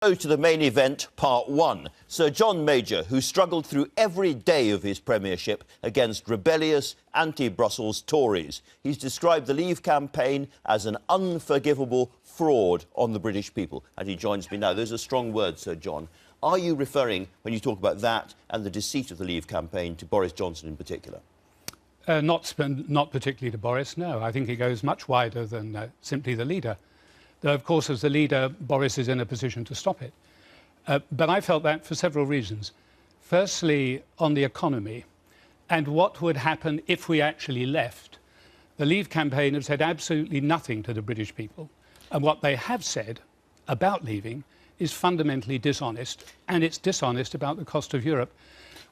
To the main event, part one. Sir John Major, who struggled through every day of his premiership against rebellious, anti-Brussels Tories. He's described the Leave campaign as an unforgivable fraud on the British people. And he joins me now. Those are strong words, Sir John. Are you referring, when you talk about that and the deceit of the Leave campaign, to Boris Johnson in particular? Not particularly to Boris, no. I think it goes much wider than simply the leader. Though, of course, as the leader, Boris is in a position to stop it. But I felt that for several reasons. Firstly, on the economy and what would happen if we actually left. The Leave campaign have said absolutely nothing to the British people. And what they have said about leaving is fundamentally dishonest, and it's dishonest about the cost of Europe.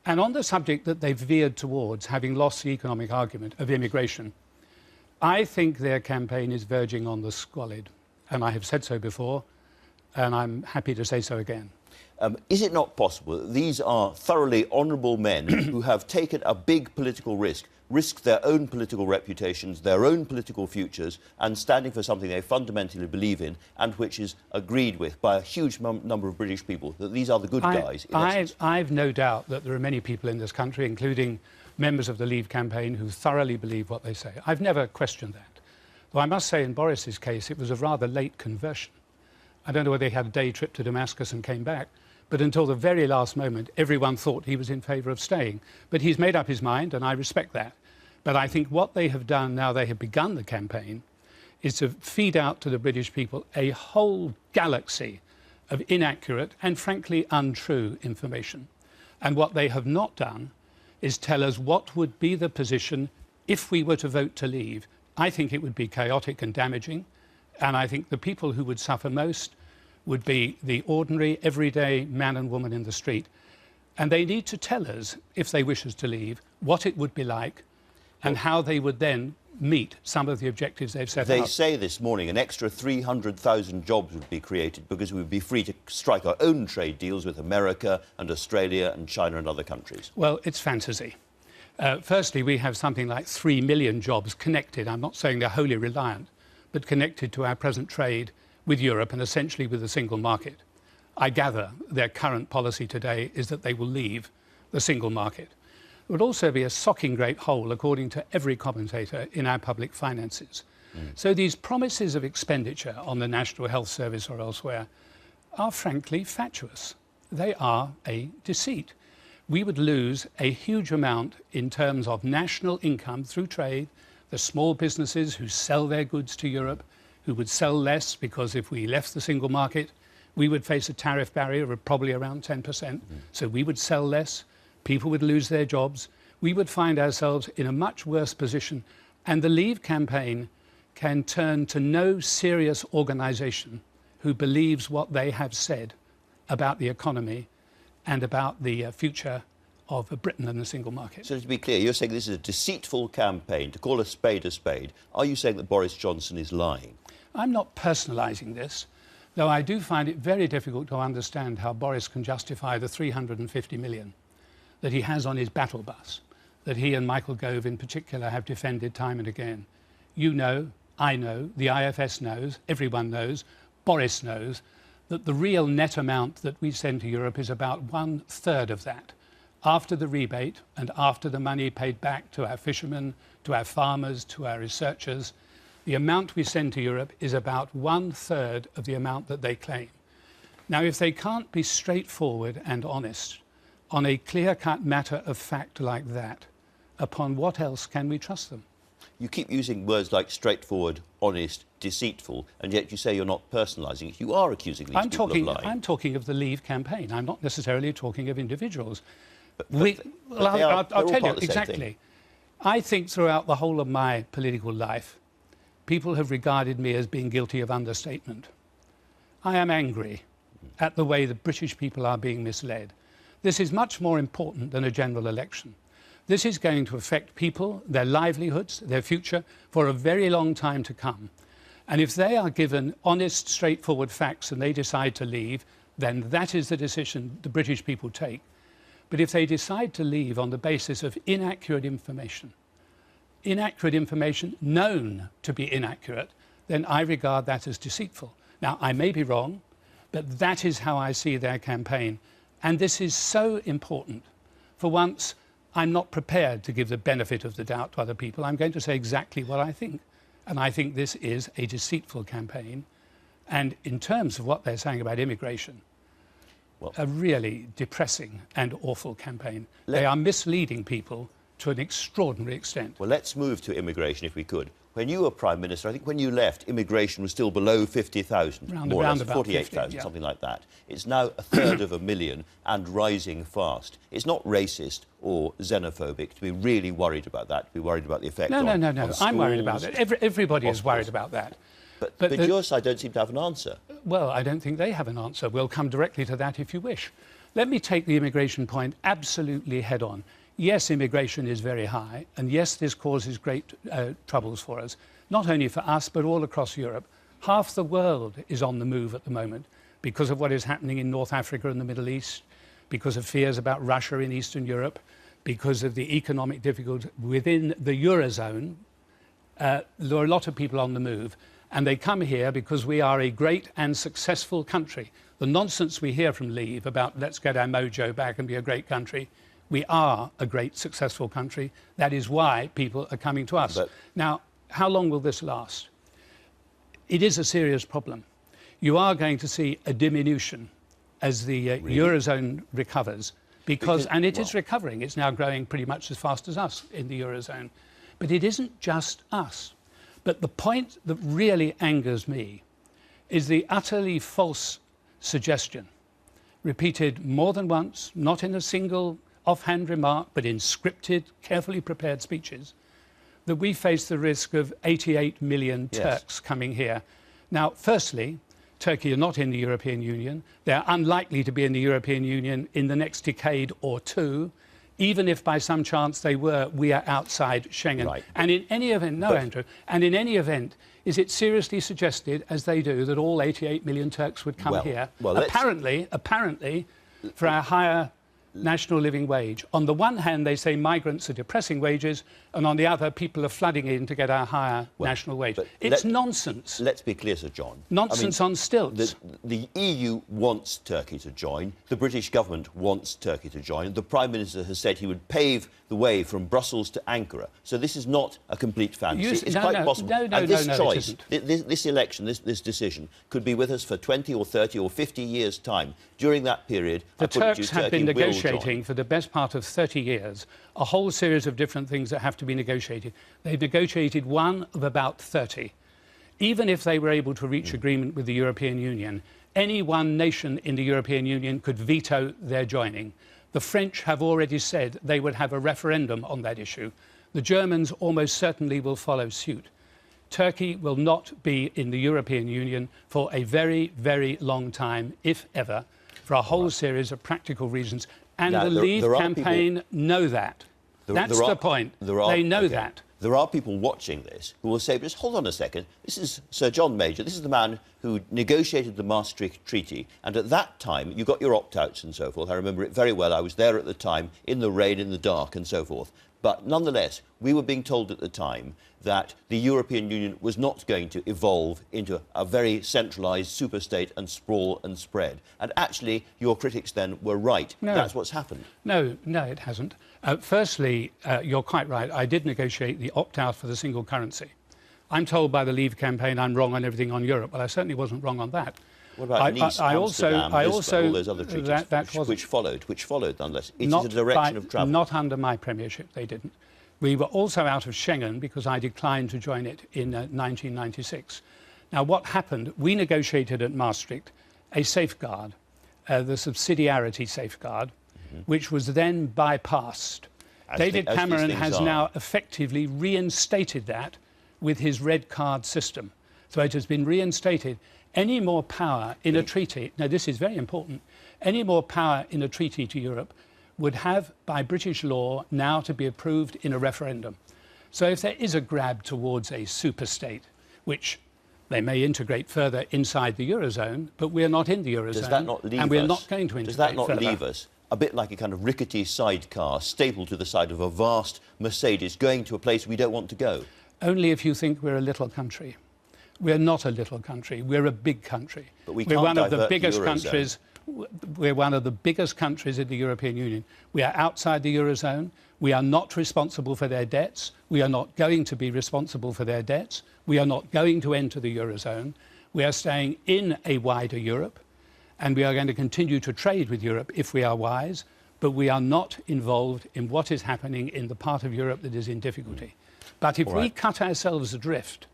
And on the subject that they've veered towards, having lost the economic argument of immigration, I think their campaign is verging on the squalid. And I have said so before, and I'm happy to say so again. Is it not possible that these are thoroughly honourable men who have taken a big political risked their own political reputations, their own political futures, and standing for something they fundamentally believe in, and which is agreed with by a huge number of British people, that these are the good guys? I've no doubt that there are many people in this country, including members of the Leave campaign, who thoroughly believe what they say. I've never questioned that. Though I must say, in Boris's case, it was a rather late conversion. I don't know whether he had a day trip to Damascus and came back, but until the very last moment, everyone thought he was in favour of staying. But he's made up his mind, and I respect that. But I think what they have done now they have begun the campaign is to feed out to the British people a whole galaxy of inaccurate and, frankly, untrue information. And what they have not done is tell us what would be the position if we were to vote to leave. I think it would be chaotic and damaging, and I think the people who would suffer most would be the ordinary, everyday man and woman in the street. And they need to tell us, if they wish us to leave, what it would be like and how they would then meet some of the objectives they've set out. They say this morning an extra 300,000 jobs would be created because we would be free to strike our own trade deals with America and Australia and China and other countries. Well, it's fantasy. Firstly, we have something like 3 million jobs connected. I'm not saying they're wholly reliant, but connected to our present trade with Europe and essentially with the single market. I gather their current policy today is that they will leave the single market. It would also be a socking great hole, according to every commentator, in our public finances. So these promises of expenditure on the National Health Service or elsewhere are frankly fatuous. They are a deceit. We would lose a huge amount in terms of national income through trade, the small businesses who sell their goods to Europe, who would sell less because if we left the single market, we would face a tariff barrier of probably around 10%. So we would sell less, people would lose their jobs, we would find ourselves in a much worse position. And the Leave campaign can turn to no serious organisation who believes what they have said about the economy and about the future of Britain and the single market. So to be clear, you're saying this is a deceitful campaign, to call a spade a spade. Are you saying that Boris Johnson is lying? I'm not personalising this, though I do find it very difficult to understand how Boris can justify the 350 million that he has on his battle bus, that he and Michael Gove in particular have defended time and again. You know, I know, the IFS knows, everyone knows, Boris knows, that the real net amount that we send to Europe is about 1/3 of that. After the rebate and after the money paid back to our fishermen, to our farmers, to our researchers, the amount we send to Europe is about 1/3 of the amount that they claim. Now, if they can't be straightforward and honest on a clear-cut matter of fact like that, upon what else can we trust them? You keep using words like straightforward, honest, deceitful, and yet you say you're not personalising it. You are accusing these people of lying. I'm talking of the Leave campaign. I'm not necessarily talking of individuals. I'll tell you exactly. I think throughout the whole of my political life, people have regarded me as being guilty of understatement. I am angry at the way the British people are being misled. This is much more important than a general election. This is going to affect people, their livelihoods, their future, for a very long time to come. And if they are given honest, straightforward facts and they decide to leave, then that is the decision the British people take. But if they decide to leave on the basis of inaccurate information known to be inaccurate, then I regard that as deceitful. Now, I may be wrong. But that is how I see their campaign. And this is so important. For once, I'm not prepared to give the benefit of the doubt to other people. I'm going to say exactly what I think. And I think this is a deceitful campaign. And in terms of what they're saying about immigration, well, a really depressing and awful campaign. They are misleading people to an extraordinary extent. Well, let's move to immigration, if we could. When you were Prime Minister, I think when you left, immigration was still below 50,000, more or less, 48,000, yeah. Something like that. It's now 1/3 and rising fast. It's not racist or xenophobic to be really worried about that, to be worried about the effect on schools. I'm worried about it. Everybody is worried about that. But your side don't seem to have an answer. Well, I don't think they have an answer. We'll come directly to that if you wish. Let me take the immigration point absolutely head on. Yes, immigration is very high, and yes, this causes great troubles for us, not only for us, but all across Europe. Half the world is on the move at the moment because of what is happening in North Africa and the Middle East, because of fears about Russia in Eastern Europe, because of the economic difficulty within the Eurozone. There are a lot of people on the move, and they come here because we are a great and successful country. The nonsense we hear from Leave about let's get our mojo back and be a great country, we are a great, successful country. That is why people are coming to us. Now, how long will this last? It is a serious problem. You are going to see a diminution as the Eurozone recovers, and it is recovering. It's now growing pretty much as fast as us in the Eurozone. But it isn't just us. But the point that really angers me is the utterly false suggestion, repeated more than once, not in a single offhand remark, but in scripted, carefully prepared speeches, that we face the risk of 88 million Turks coming here. Now, firstly, Turkey are not in the European Union. They're unlikely to be in the European Union in the next decade or two. Even if by some chance they were, we are outside Schengen. Right. And in any event, Andrew, and in any event, is it seriously suggested, as they do, that all 88 million Turks would come here? Well, apparently, for our higher national living wage. On the one hand, they say migrants are depressing wages, and on the other, people are flooding in to get our higher national wage. It's nonsense. Let's be clear, Sir John. Nonsense on stilts. The EU wants Turkey to join. The British government wants Turkey to join. The Prime Minister has said he would pave the way from Brussels to Ankara. So this is not a complete fantasy. It's quite possible. And this choice, this election, this decision, could be with us for 20 or 30 or 50 years' time. During that period, the Turks have been negotiating for the best part of 30 years a whole series of different things that have to be negotiated. They've negotiated one of about 30. Even if they were able to reach agreement with the European Union, any one nation in the European Union could veto their joining. The French have already said they would have a referendum on that issue. The Germans almost certainly will follow suit. Turkey will not be in the European Union for a very, very long time, if ever, for a whole series of practical reasons. And the Leave campaign know that. That's the point. They know that. There are people watching this who will say, just hold on a second, this is Sir John Major, this is the man who negotiated the Maastricht Treaty, and at that time you got your opt-outs and so forth. I remember it very well. I was there at the time, in the rain, in the dark and so forth. But nonetheless, we were being told at the time that the European Union was not going to evolve into a very centralised superstate and sprawl and spread. And actually, your critics then were right. No. That's what's happened. No, it hasn't. Firstly, you're quite right. I did negotiate the opt-out for the single currency. I'm told by the Leave campaign I'm wrong on everything on Europe. Well, I certainly wasn't wrong on that. What about Nice, Amsterdam, Lisbon, all those other treaties which followed nonetheless? It is a direction of travel. Not under my premiership, they didn't. We were also out of Schengen because I declined to join it in 1996. Now, what happened? We negotiated at Maastricht a safeguard, the subsidiarity safeguard, which was then bypassed. David Cameron has now effectively reinstated that with his red card system. So it has been reinstated. Any more power in a treaty, now this is very important, any more power in a treaty to Europe would have, by British law, now to be approved in a referendum. So if there is a grab towards a superstate, which they may integrate further inside the Eurozone, but we're not in the Eurozone, does that not leave and we're not going to integrate Does that not further. leave us a bit like a kind of rickety sidecar stapled to the side of a vast Mercedes going to a place we don't want to go? Only if you think we're a little country. We're not a little country. We're a big country. But we We're can't one of the divert biggest Eurozone. countries. We're one of the biggest countries in the European Union. We are outside the Eurozone. We are not responsible for their debts. We are not going to be responsible for their debts. We are not going to enter the Eurozone. We are staying in a wider Europe, and we are going to continue to trade with Europe if we are wise, but we are not involved in what is happening in the part of Europe that is in difficulty. But if we cut ourselves adrift,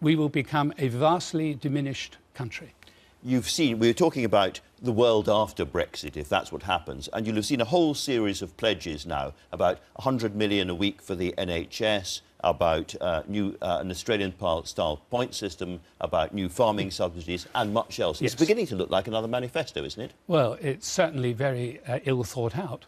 we will become a vastly diminished country. You've seen, we were talking about the world after Brexit, if that's what happens, and you'll have seen a whole series of pledges now about 100 million a week for the NHS, about an Australian-style point system, about new farming subsidies, and much else. Yes. It's beginning to look like another manifesto, isn't it? Well, it's certainly very ill thought out.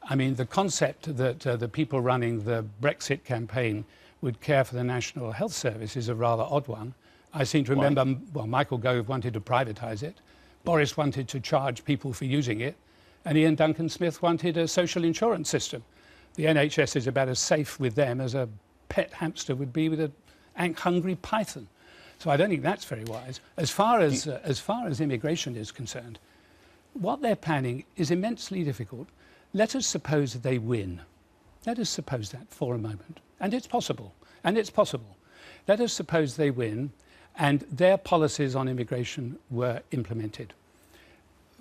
I mean, the concept that the people running the Brexit campaign would care for the National Health Service is a rather odd one. I seem to remember, well, Michael Gove wanted to privatise it, Boris wanted to charge people for using it, and Ian Duncan Smith wanted a social insurance system. The NHS is about as safe with them as a pet hamster would be with an hungry python. So I don't think that's very wise. As far as immigration is concerned, what they're planning is immensely difficult. Let us suppose they win. Let us suppose that for a moment. And it's possible. And it's possible. Let us suppose they win and their policies on immigration were implemented.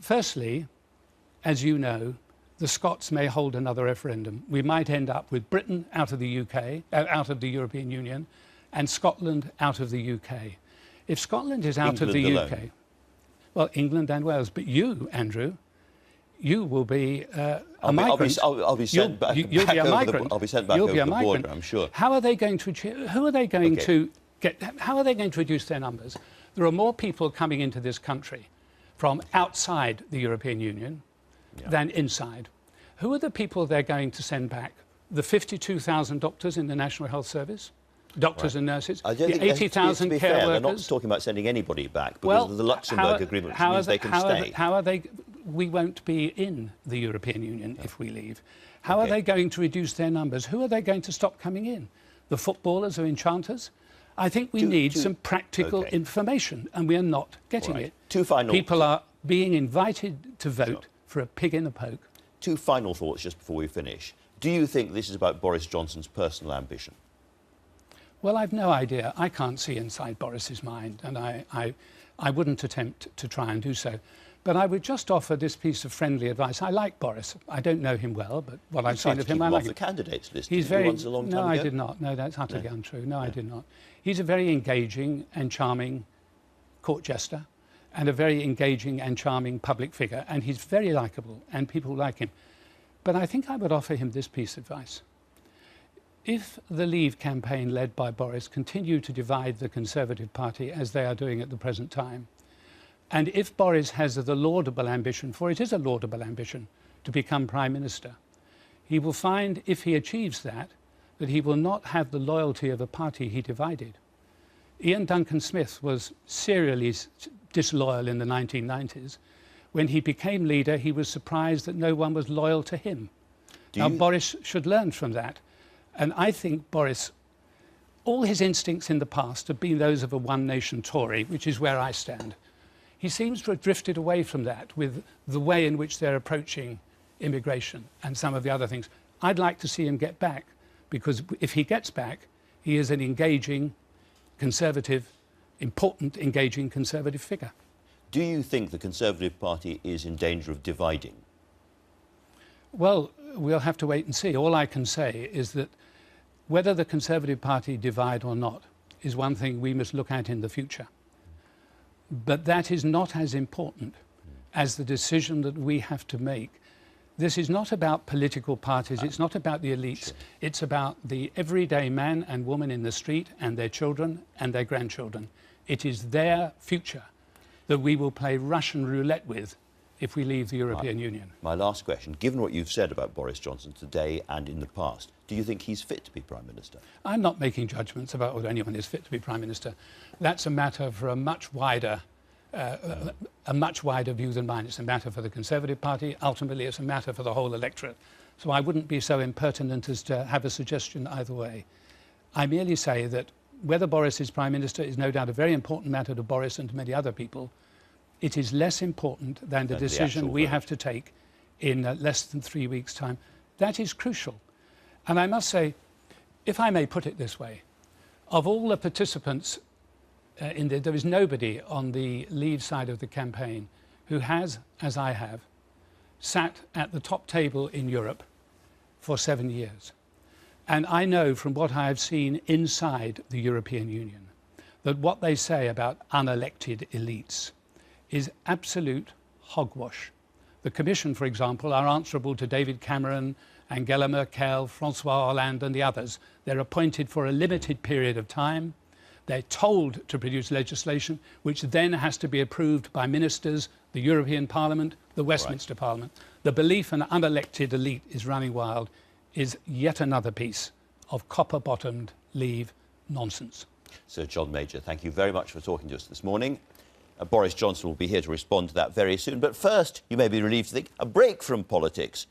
Firstly, as you know, the Scots may hold another referendum. We might end up with Britain out of the UK, out of the European Union, and Scotland out of the UK. If Scotland is out of the UK, well, England and Wales, but you, Andrew, you will be a migrant. I'll be sent back. You'll be a migrant. I'll be sent back over the border, I'm sure. How are they going to? Who are they going to get? How are they going to reduce their numbers? There are more people coming into this country from outside the European Union than inside. Who are the people they're going to send back? The 52,000 doctors in the National Health Service, doctors and nurses, the 80,000 care workers. They're not talking about sending anybody back because of the Luxembourg Agreement, which means they can stay. How are they? We won't be in the European Union if we leave. How are they going to reduce their numbers? Who are they going to stop coming in? The footballers or enchanters? I think we need some practical information, and we are not getting it. People are being invited to vote for a pig in the poke. Two final thoughts just before we finish. Do you think this is about Boris Johnson's personal ambition? Well, I've no idea. I can't see inside Boris's mind, and I wouldn't attempt to try and do so. But I would just offer this piece of friendly advice. I like Boris. I don't know him well, but what I've seen of him, I like him. Off the candidates list. He's very... Once a long time no, ago? I did not. No, that's utterly untrue. No, I did not. He's a very engaging and charming court jester and a very engaging and charming public figure, and he's very likeable, and people like him. But I think I would offer him this piece of advice. If the Leave campaign led by Boris continue to divide the Conservative Party as they are doing at the present time, and if Boris has the laudable ambition, for it is a laudable ambition, to become Prime Minister, he will find, if he achieves that, that he will not have the loyalty of a party he divided. Ian Duncan Smith was serially disloyal in the 1990s. When he became leader, he was surprised that no one was loyal to him. Now, Boris should learn from that. And I think Boris, all his instincts in the past have been those of a one-nation Tory, which is where I stand. He seems to have drifted away from that with the way in which they're approaching immigration and some of the other things. I'd like to see him get back, because if he gets back, he is an engaging, conservative, important, engaging conservative figure. Do you think the Conservative Party is in danger of dividing? Well, we'll have to wait and see. All I can say is that whether the Conservative Party divide or not is one thing we must look at in the future. But that is not as important as the decision that we have to make. This is not about political parties, it's not about the elites, it's about the everyday man and woman in the street and their children and their grandchildren. It is their future that we will play Russian roulette with if we leave the European Union. My last question, given what you've said about Boris Johnson today and in the past, do you think he's fit to be Prime Minister? I'm not making judgments about whether anyone is fit to be Prime Minister. That's a matter for a much wider view than mine. It's a matter for the Conservative Party. Ultimately, it's a matter for the whole electorate. So I wouldn't be so impertinent as to have a suggestion either way. I merely say that whether Boris is Prime Minister is no doubt a very important matter to Boris and to many other people. It is less important than the decision we have to take in less than 3 weeks' time. That is crucial. And I must say, if I may put it this way, of all the participants there is nobody on the Leave side of the campaign who has, as I have, sat at the top table in Europe for 7 years. And I know from what I have seen inside the European Union that what they say about unelected elites is absolute hogwash. The Commission, for example, are answerable to David Cameron, Angela Merkel, Francois Hollande and the others. They're appointed for a limited period of time. They're told to produce legislation, which then has to be approved by ministers, the European Parliament, the Westminster Parliament. The belief an unelected elite is running wild is yet another piece of copper-bottomed Leave nonsense. Sir John Major, thank you very much for talking to us this morning. Boris Johnson will be here to respond to that very soon. But first, you may be relieved to think, a break from politics.